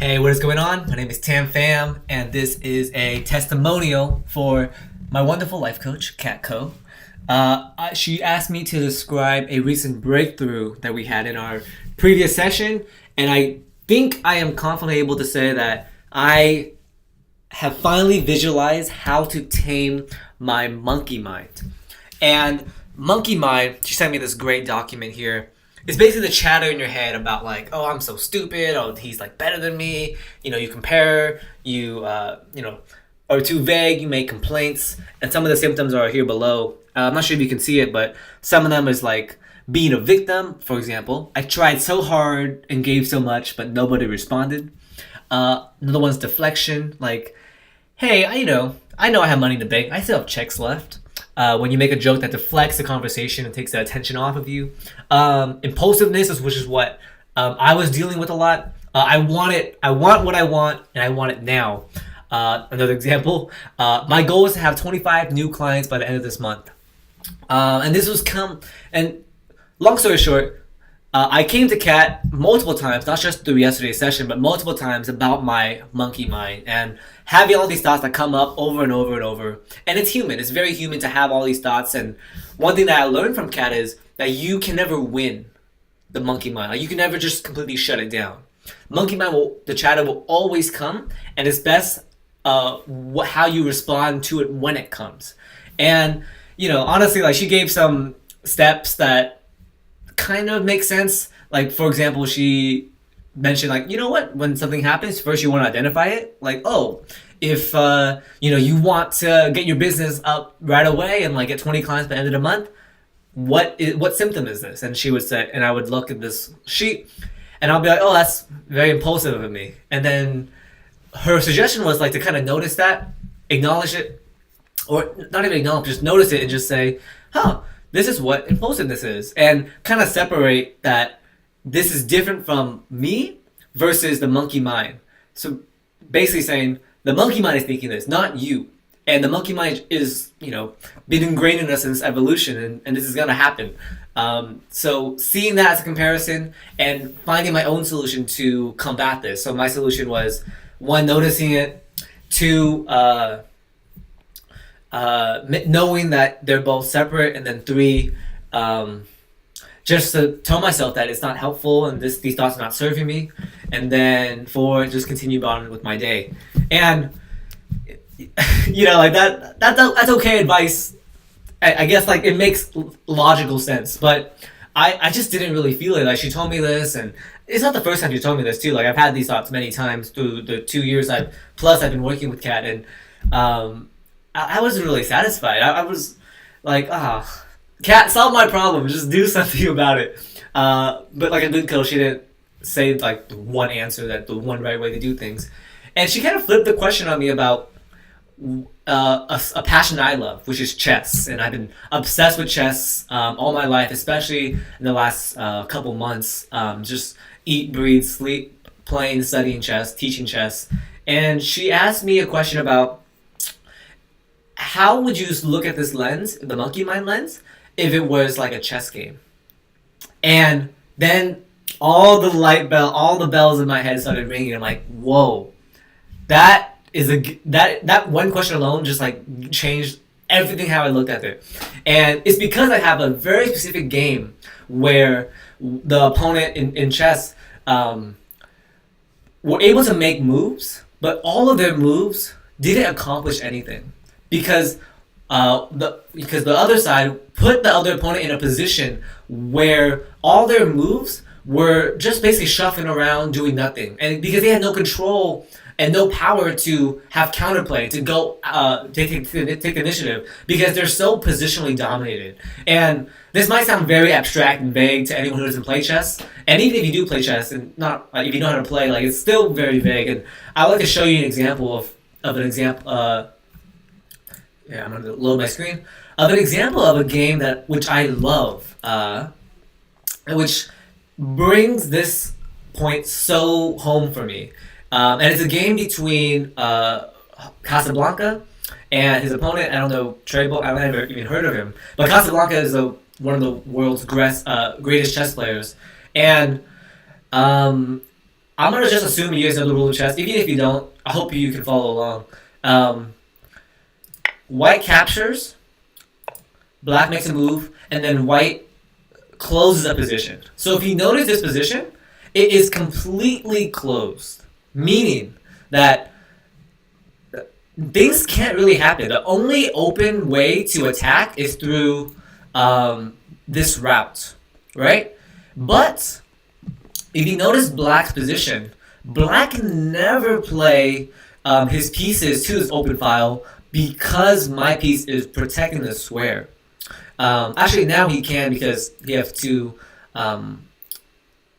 Hey, what is going on? My name is Pham, and this is a testimonial for my wonderful life coach, Kat Co. She asked me to describe a recent breakthrough that we had in our previous session, and I think I am confidently able to say that I have finally visualized how to tame my monkey mind. And monkey mind, she sent me this great document here. It's basically the chatter in your head about like, oh, I'm so stupid. Oh, he's like better than me. You compare. Are too vague. You make complaints, and some of the symptoms are here below. I'm not sure if you can see it, but some of them is like being a victim. For example, I tried so hard and gave so much, but nobody responded. Another one's deflection. Like, hey, I know I have money in the bank. I still have checks left. When you make a joke that deflects the conversation and takes the attention off of you. Impulsiveness, which is what I was dealing with a lot. I want what I want, and I want it now. Another example, my goal is to have 25 new clients by the end of this month. And long story short, I came to Kat multiple times, not just through yesterday's session, but multiple times about my monkey mind and having all these thoughts that come up over and over and over. And it's human. It's very human to have all these thoughts. And one thing that I learned from Kat is that you can never win the monkey mind. Like, you can never just completely shut it down. Monkey mind the chatter will always come, and it's best how you respond to it when it comes. And honestly, like, she gave some steps that kind of makes sense. Like, for example, she mentioned, like, you know what, when something happens, first you want to identify it. Like, oh, if you want to get your business up right away and like get 20 clients by the end of the month, what symptom is this? And she would say, and I would look at this sheet and I'll be like, oh, that's very impulsive of me. And then her suggestion was like to kind of notice that, acknowledge it, or not even acknowledge, just notice it and just say, this is what impulsiveness is, and kind of separate that this is different from me versus the monkey mind. So basically saying the monkey mind is thinking this, not you. And the monkey mind is, been ingrained in us since evolution, and this is going to happen. So seeing that as a comparison and finding my own solution to combat this. So my solution was, one, noticing it, two, knowing that they're both separate, and then three, just to tell myself that it's not helpful and these thoughts are not serving me, and then four, just continue on with my day. And like that's okay advice. I guess, like, it makes logical sense, but I just didn't really feel it. Like, she told me this, and it's not the first time she told me this too. Like, I've had these thoughts many times through the 2 years I've been working with Kat, and I wasn't really satisfied. I was like, Kat, solve my problem. Just do something about it. But like a good coach, she didn't say like the one answer, that the one right way to do things. And she kind of flipped the question on me about a passion I love, which is chess. And I've been obsessed with chess all my life, especially in the last couple months. Just eat, breathe, sleep, playing, studying chess, teaching chess. And she asked me a question about, how would you look at this lens, the monkey mind lens, if it was like a chess game? And then all the bells in my head started ringing. I'm like, whoa, that one question alone just like changed everything how I looked at it. And it's because I have a very specific game where the opponent in chess were able to make moves, but all of their moves didn't accomplish anything. Because the other side put the other opponent in a position where all their moves were just basically shuffling around doing nothing, and because they had no control and no power to have counterplay, to go take initiative, because they're so positionally dominated. And this might sound very abstract and vague to anyone who doesn't play chess, and even if you do play chess and not if you know how to play, like, it's still very vague. And I would like to show you an example of an example. I'm going to load my screen, of an example of a game which I love, and which brings this point so home for me. And it's a game between Casablanca and his opponent. I don't know, Trable. I've never even heard of him. But Casablanca is one of the world's greatest chess players. And I I'm gonna just assume you guys know the rule of chess. Even if you don't, I hope you can follow along. White captures, black makes a move, and then white closes a position. So if you notice this position, it is completely closed, meaning that things can't really happen. The only open way to attack is through this route, right? But if you notice black's position, black can never play his pieces to this open file because my piece is protecting the square. Actually, now he can because he has two.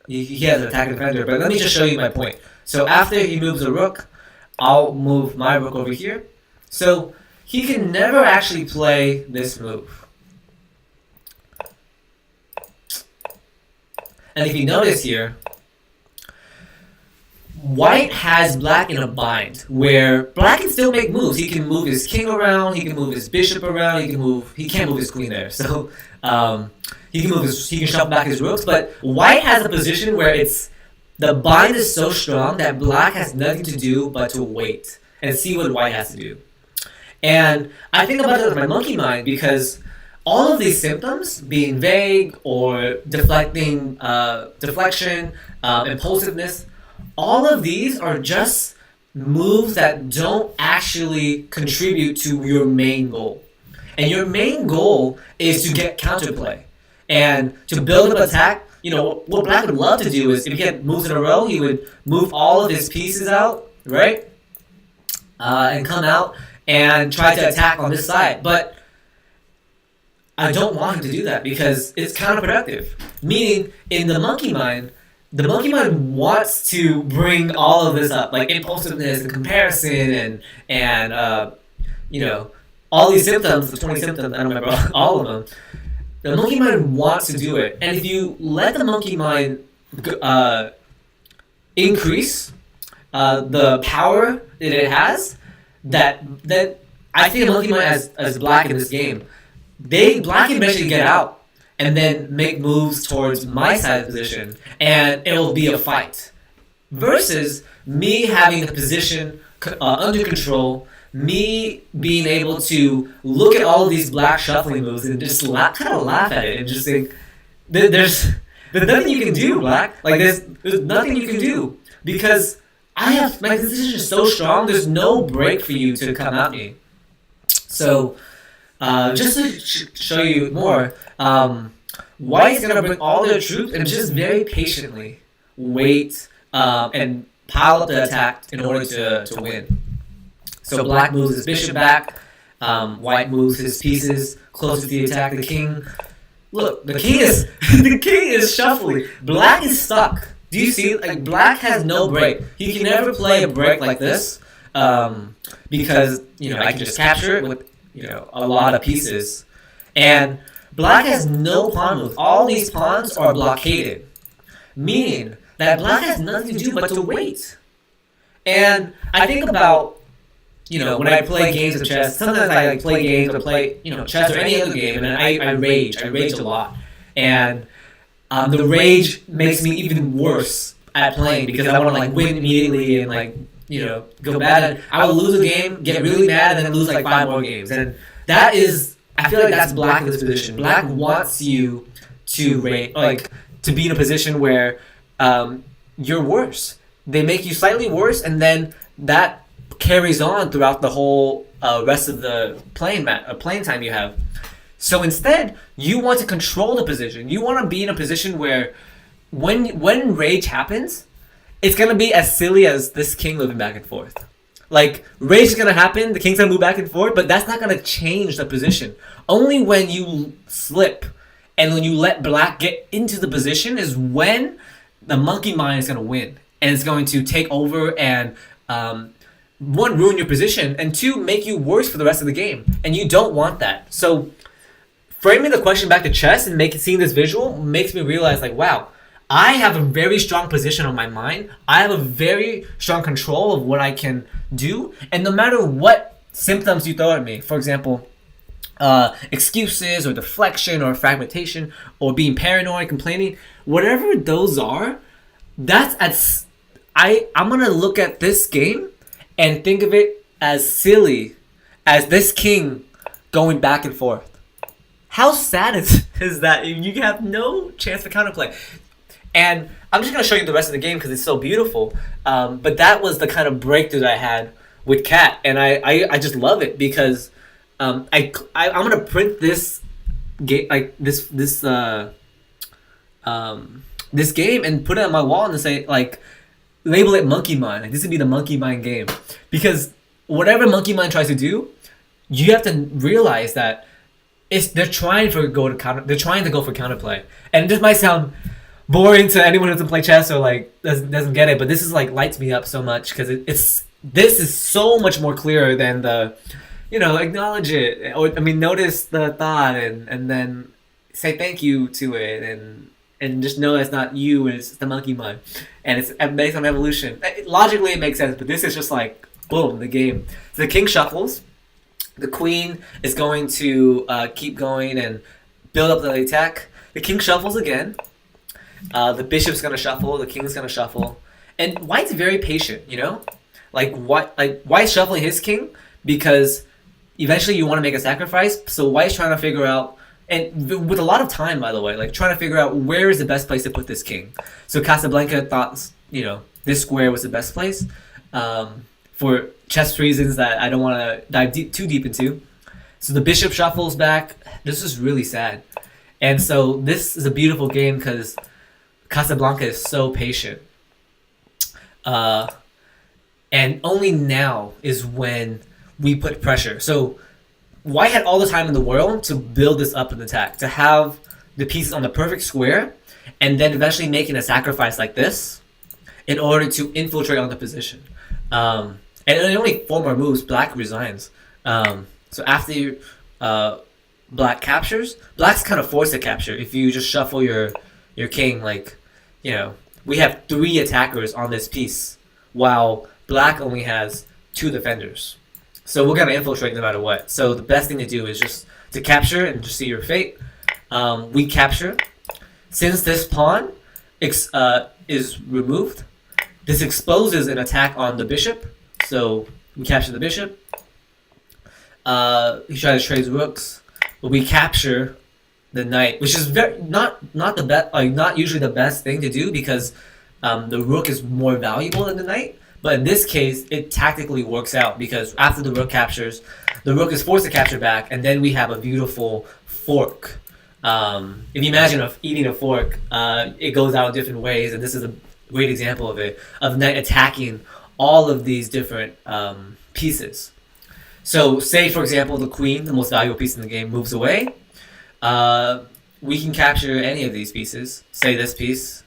He has an attack defender. But let me just show you my point. So after he moves a rook, I'll move my rook over here. So he can never actually play this move. And if you notice here, white has black in a bind, where black can still make moves. He can move his king around, he can move his bishop around, he can't move his queen there. So he can shuffle back his rooks, but white has a position where the bind is so strong that black has nothing to do but to wait and see what white has to do. And I think about it with my monkey mind because all of these symptoms, being vague or deflection, impulsiveness, all of these are just moves that don't actually contribute to your main goal. And your main goal is to get counterplay and to build up attack. You know, what black would love to do is if he get moves in a row, he would move all of his pieces out, right? And come out and try to attack on this side. But I don't want him to do that because it's counterproductive. Meaning, in the monkey mind wants to bring all of this up, like impulsiveness and comparison and you know, all these symptoms, the 20 symptoms, I don't remember all of them. The monkey mind wants to do it. And if you let the monkey mind increase the power that it has, that I think the monkey mind as black in this game, black can eventually get out and then make moves towards my side of the position, and it'll be a fight. Versus me having the position under control, me being able to look at all of these black shuffling moves and just kind of laugh at it and just think, there's nothing you can do, black. Like there's nothing you can do because my position is so strong. There's no break for you to come at me. So. Just to show you more, white is going to bring all their troops and just very patiently wait and pile up the attack in order to win. So black moves his bishop back, white moves his pieces closer to the attack. The king, look, the king is shuffling. Black is stuck. Do you see? Like black has no break. He can never play a break like this because I can just capture it with a lot of pieces. And black has no pawn moves. All these pawns are blockaded, meaning that black has nothing to do but to wait. And I think about, when I play games of chess, sometimes I play games or play, chess or any other game, and I rage. I rage a lot. And the rage makes me even worse at playing because I want to win immediately and go bad. I will lose a game, get really mad, and then lose 5 more games. And that is, I feel like that's black in this position. Black wants you to be in a position where you're worse. They make you slightly worse, and then that carries on throughout the whole rest of the playing time you have. So instead, you want to control the position. You want to be in a position where when rage happens, it's going to be as silly as this king moving back and forth. Rage is going to happen, the king's going to move back and forth, but that's not going to change the position. Only when you slip and when you let black get into the position is when the monkey mind is going to win. And it's going to take over and, one, ruin your position, and two, make you worse for the rest of the game. And you don't want that. So framing the question back to chess and seeing this visual makes me realize, wow, I have a very strong position on my mind. I have a very strong control of what I can do. And no matter what symptoms you throw at me, for example, excuses or deflection or fragmentation or being paranoid, complaining, whatever those are, that's I'm gonna look at this game and think of it as silly as this king going back and forth. How sad is that? You have no chance for counterplay. And I'm just gonna show you the rest of the game because it's so beautiful. But that was the kind of breakthrough that I had with Cat, and I just love it because I'm gonna print this game, like this game, and put it on my wall and say, like, label it Monkey Mind. Like, this would be the Monkey Mind game, because whatever Monkey Mind tries to do, you have to realize that they're trying to go for counterplay, and this might sound boring to anyone who doesn't play chess or like doesn't get it, but this is like lights me up so much because this is so much more clearer than the, acknowledge it, or notice the thought and then say thank you to it, and just know it's not you, and it's the Monkey Mind, and it's based on evolution. Logically it makes sense, but this is just like boom, the game. So the king shuffles, the queen is going to keep going and build up the attack. The king shuffles again. The bishop's gonna shuffle. The king's gonna shuffle, and White's very patient. White's shuffling his king because eventually you want to make a sacrifice. So White's trying to figure out, and with a lot of time, by the way, like trying to figure out where is the best place to put this king. So Casablanca thought, this square was the best place, for chess reasons that I don't want to dive too deep into. So the bishop shuffles back. This is really sad, and so this is a beautiful game because Casablanca is so patient. And only now is when we put pressure. So White had all the time in the world to build this up in attack, to have the pieces on the perfect square, and then eventually making a sacrifice like this in order to infiltrate on the position. And only 4 more moves, Black resigns. So after Black captures, Black's kind of forced to capture. If you just shuffle your king, we have 3 attackers on this piece, while Black only has 2 defenders. So we're gonna infiltrate no matter what. So the best thing to do is just to capture and just see your fate. We capture. Since this pawn is removed, this exposes an attack on the bishop. So we capture the bishop. He tries to trade rooks, but we capture the knight, which is not the best, not usually the best thing to do because the rook is more valuable than the knight. But in this case, it tactically works out because after the rook captures, the rook is forced to capture back, and then we have a beautiful fork. If you imagine eating a fork, it goes out in different ways, and this is a great example of it, of knight attacking all of these different pieces. So say, for example, the queen, the most valuable piece in the game, moves away. We can capture any of these pieces, say this piece,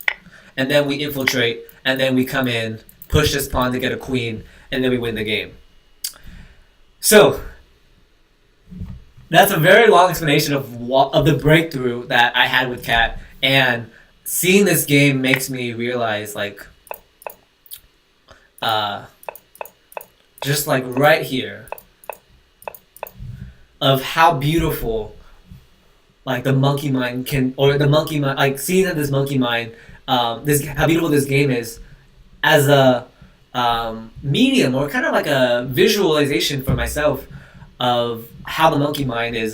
and then we infiltrate, and then we come in, push this pawn to get a queen, and then we win the game. So that's a very long explanation of the breakthrough that I had with Cat, and seeing this game makes me realize, just like right here, of how beautiful the monkey mind can, or the monkey mind, seeing that this monkey mind, how beautiful this game is as a medium, or kind of like a visualization for myself of how the monkey mind is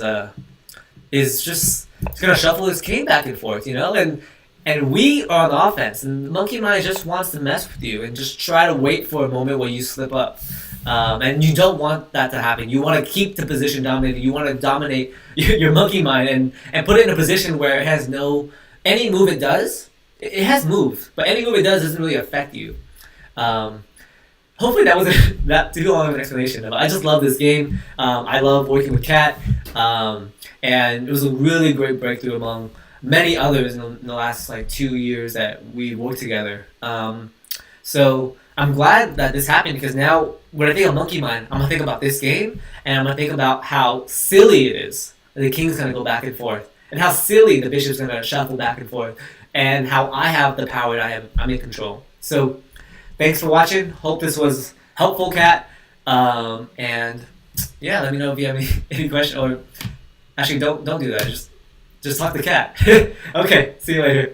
just, it's gonna shuffle his king back and forth, and we are on the offense, and the monkey mind just wants to mess with you and just try to wait for a moment where you slip up. And you don't want that to happen. You want to keep the position dominated. You want to dominate your monkey mind and put it in a position where it has any move it does, it has moves, but any move it does doesn't really affect you. Hopefully that wasn't that too long of an explanation. But I just love this game. I love working with Cat, and it was a really great breakthrough among many others in the last 2 years that we worked together. So I'm glad that this happened, because now when I think of Monkey Mind, I'm going to think about this game, and I'm going to think about how silly it is that the king's going to go back and forth, and how silly the bishop's going to shuffle back and forth, and how I have the power that I'm in control. So thanks for watching. Hope this was helpful, Kat. And yeah, let me know if you have any questions, or actually don't do that. Just talk to Kat. Okay, see you later.